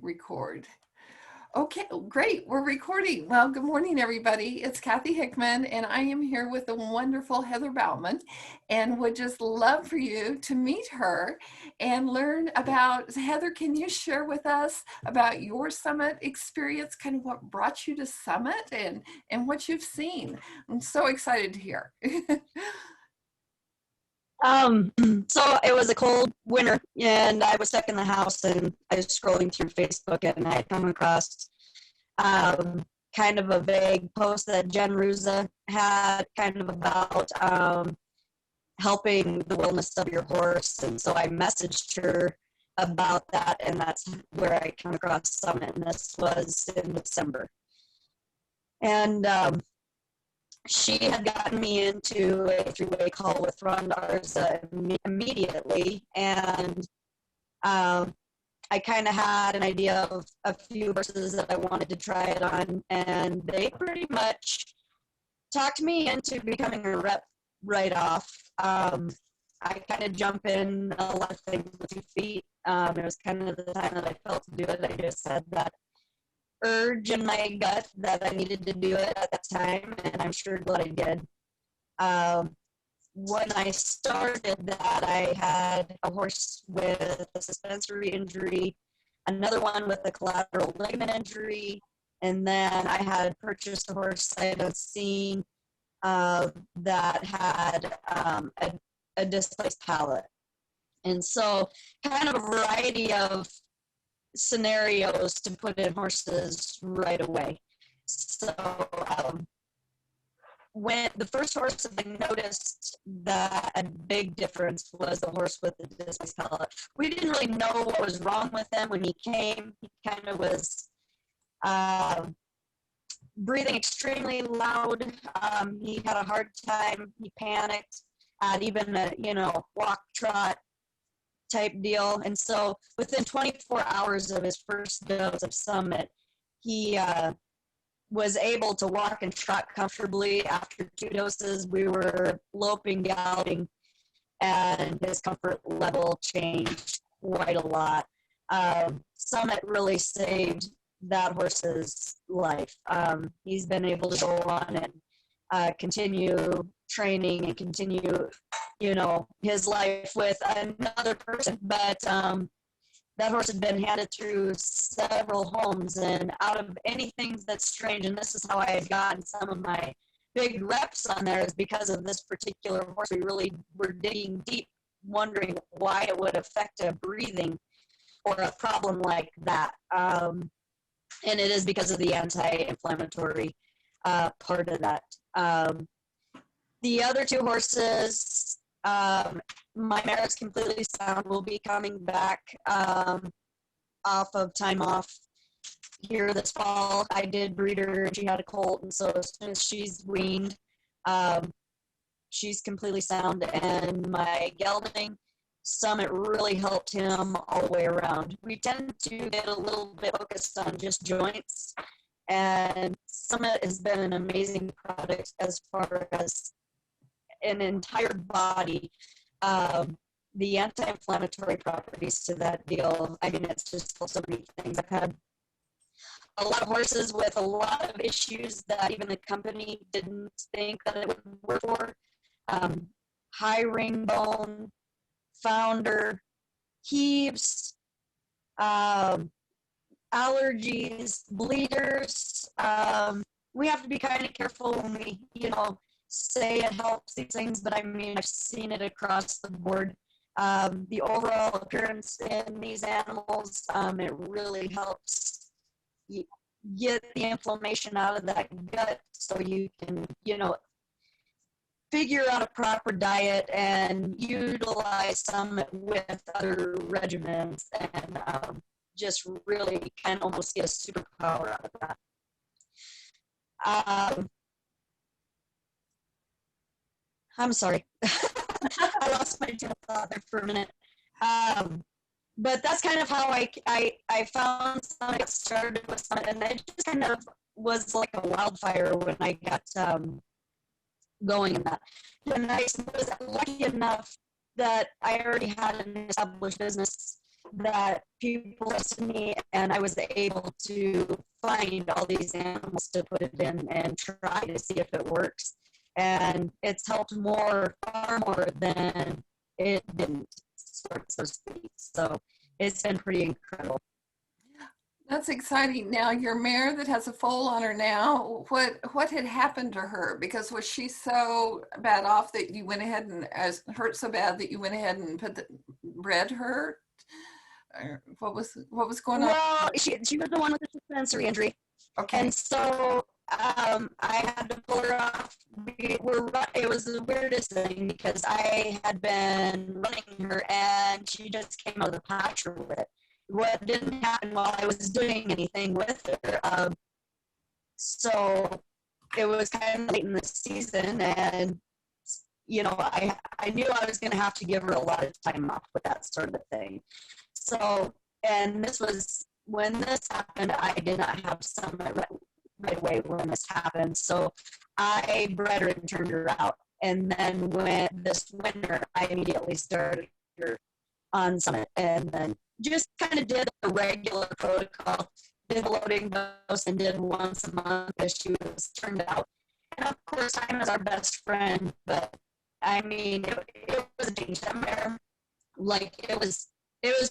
record. Okay, great. We're recording. Well, good morning, everybody. It's Kathy Hickman, and I am here with the wonderful Heather Bauman, and would just love for you to meet her and learn about. Heather, can you share with us about your summit experience, kind of what brought you to Summit and what you've seen? I'm so excited to hear. So it was a cold winter and I was stuck in the house and I was scrolling through Facebook and I had come across kind of a vague post that Jen Ruza had kind of about helping the wellness of your horse. And so I messaged her about that, and that's where I came across Summit, and this was in December. And she had gotten me into a three-way call with Ron Garza immediately, and I kind of had an idea of a few horses that I wanted to try it on, and they pretty much talked me into becoming a rep right off. I kind of jump in a lot of things with 2 feet. It was kind of the time that I felt to do it. I just had that urge in my gut that I needed to do it at that time, and I'm sure glad I did. When I started that, I had a horse with a suspensory injury, another one with a collateral ligament injury, and then I had purchased a horse I had seen that had a displaced palate. And so kind of a variety of scenarios to put in horses right away. So when the first horse that I noticed that a big difference was the horse with the displaced palate. We didn't really know what was wrong with him when he came. He kind of was breathing extremely loud. He had a hard time. He panicked at even a walk trot type deal. And so within 24 hours of his first dose of Summit, he was able to walk and trot comfortably. After 2 doses, we were loping, galloping, and his comfort level changed quite a lot. Summit really saved that horse's life. He's been able to go on and continue training and continue, his life with another person. But that horse had been handed through several homes, and out of anything that's strange, and this is how I had gotten some of my big reps on there, is because of this particular horse. We really were digging deep, wondering why it would affect a breathing or a problem like that. And it is because of the anti-inflammatory part of that. The other 2 horses, my mare is completely sound, will be coming back off of time off here this fall. I did breed her. She had a colt, and so as soon as she's weaned, she's completely sound. And my gelding, Summit, really helped him all the way around. We tend to get a little bit focused on just joints, and Summit has been an amazing product as far as an entire body. The anti-inflammatory properties to that deal, I mean, it's just so many things. I've had a lot of horses with a lot of issues that even the company didn't think that it would work for. High ring bone, founder, heaves, allergies, bleeders. We have to be kind of careful when we, say it helps these things, but I mean, I've seen it across the board. The overall appearance in these animals, it really helps get the inflammation out of that gut so you can, figure out a proper diet and utilize some with other regimens and just really kind of almost get a superpower out of that. I'm sorry. I lost my train of thought there for a minute. But that's kind of how I found Summit, got started with Summit, and it just kind of was like a wildfire when I got going in that. And I was lucky enough that I already had an established business that people trusted me, and I was able to find all these animals to put it in and try to see if it works. And it's helped more, far more than it didn't, so to speak. So it's been pretty incredible. That's exciting. Now, your mare that has a foal on her now, what had happened to her? Because was she so bad off that you went ahead and as hurt so bad that you went ahead and bred her? Or what was going on? Well, she was the one with the sensory injury. Okay. And so I had to pull her off. It was the weirdest thing because I had been running her and she just came out of the pasture with it. What didn't happen while I was doing anything with her. So it was kind of late in the season, and I knew I was going to have to give her a lot of time off with that sort of thing. So, and this was when this happened. I did not have Summit right away when this happened. So I bred her and turned her out. And then when this winter, I immediately started her on Summit and then just kind of did the regular protocol, did loading dose and did once a month as she was turned out. And of course, time is our best friend, but I mean, it was a change. That mare, like it was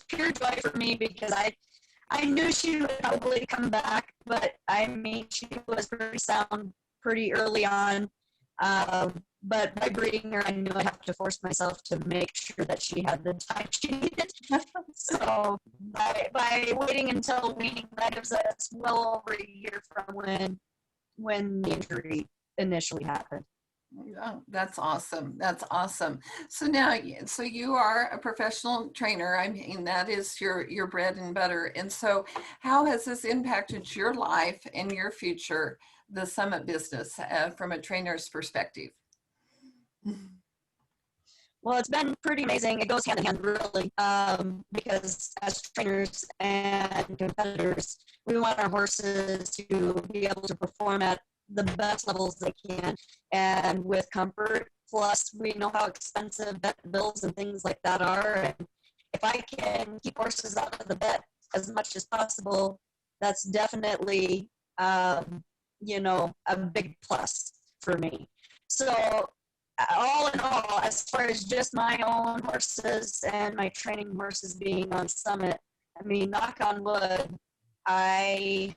pure joy for me because I knew she would probably come back, but I mean, she was pretty sound pretty early on. But by breeding her, I knew I'd have to force myself to make sure that she had the time she needed. So by waiting until weaning, that gives us well over a year from when the injury initially happened. Oh, that's awesome. That's awesome. So now, so you are a professional trainer. I mean, that is your bread and butter. And so, how has this impacted your life and your future, the Summit business, from a trainer's perspective? Well, it's been pretty amazing. It goes hand in hand, really, because as trainers and competitors, we want our horses to be able to perform at the best levels they can and with comfort. Plus, we know how expensive vet bills and things like that are. And if I can keep horses out of the vet as much as possible, that's definitely, a big plus for me. So all in all, as far as just my own horses and my training horses being on Summit, I mean, knock on wood, I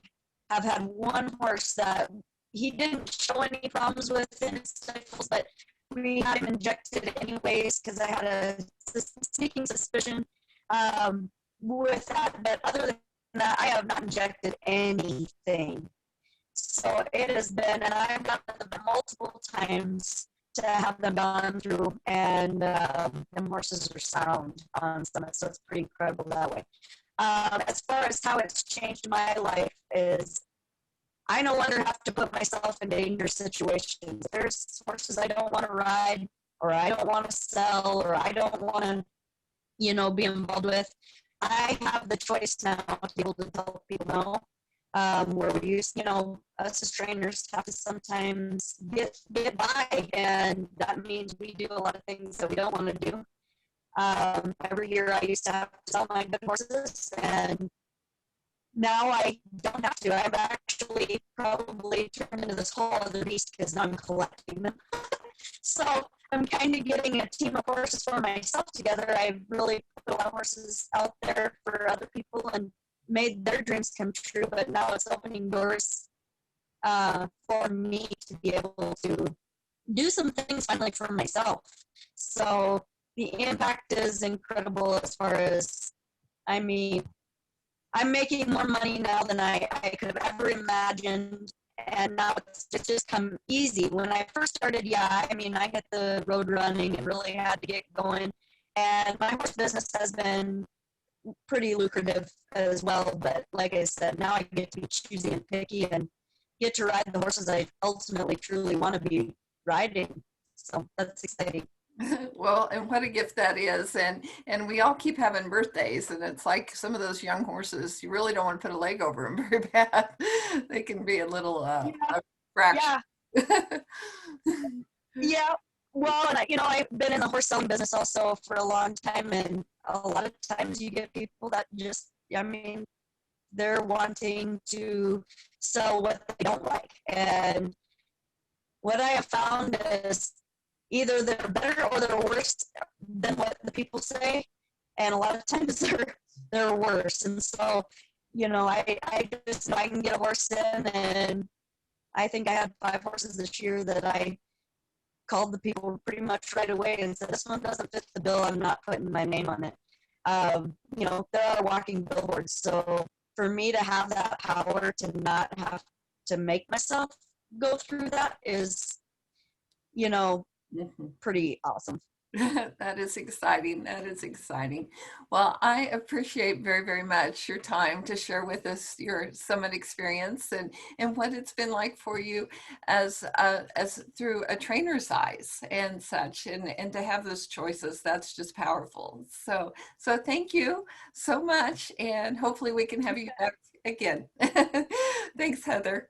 have had one horse that he didn't show any problems with in his stifles, but we had him injected anyways because I had a sneaking suspicion with that. But other than that, I have not injected anything. So it has been, and I've done them multiple times to have them gone through, and the horses are sound on Summit, so it's pretty incredible that way. As far as how it's changed my life is I no longer have to put myself in dangerous situations. There's horses I don't want to ride, or I don't want to sell, or I don't want to, be involved with. I have the choice now to be able to tell people no. Where we used, us as trainers have to sometimes get by, and that means we do a lot of things that we don't want to do. Every year I used to have to sell my good horses, and now I don't have to. I've actually probably turned into this whole other beast because now I'm collecting them. So I'm kind of getting a team of horses for myself together. I've really put a lot of horses out there for other people and made their dreams come true, but now it's opening doors for me to be able to do some things finally for myself. So the impact is incredible as far as, I mean, I'm making more money now than I could have ever imagined. And now it's just come easy. When I first started, I hit the road running and really had to get going. And my horse business has been pretty lucrative as well. But like I said, now I get to be choosy and picky and get to ride the horses I ultimately truly want to be riding. So that's exciting. Well, and what a gift that is. And we all keep having birthdays, and it's like some of those young horses, you really don't want to put a leg over them very bad. They can be a little Yeah, a fraction. yeah, yeah. Well, and I've been in the horse selling business also for a long time, and a lot of times you get people that just, I mean, they're wanting to sell what they don't like. And what I have found is either they're better or they're worse than what the people say. And a lot of times they're worse. And so, you know, I just, I can get a horse in, and I think I had 5 horses this year that I called the people pretty much right away and said, this one doesn't fit the bill. I'm not putting my name on it. You know, there are walking billboards. So for me to have that power to not have to make myself go through that is, you know, Mhm. pretty awesome. That is exciting. That is exciting. Well, I appreciate very, very much your time to share with us your summit experience and what it's been like for you as through a trainer's eyes and such, and to have those choices. That's just powerful. So thank you so much, and hopefully we can have you back again. Thanks, Heather.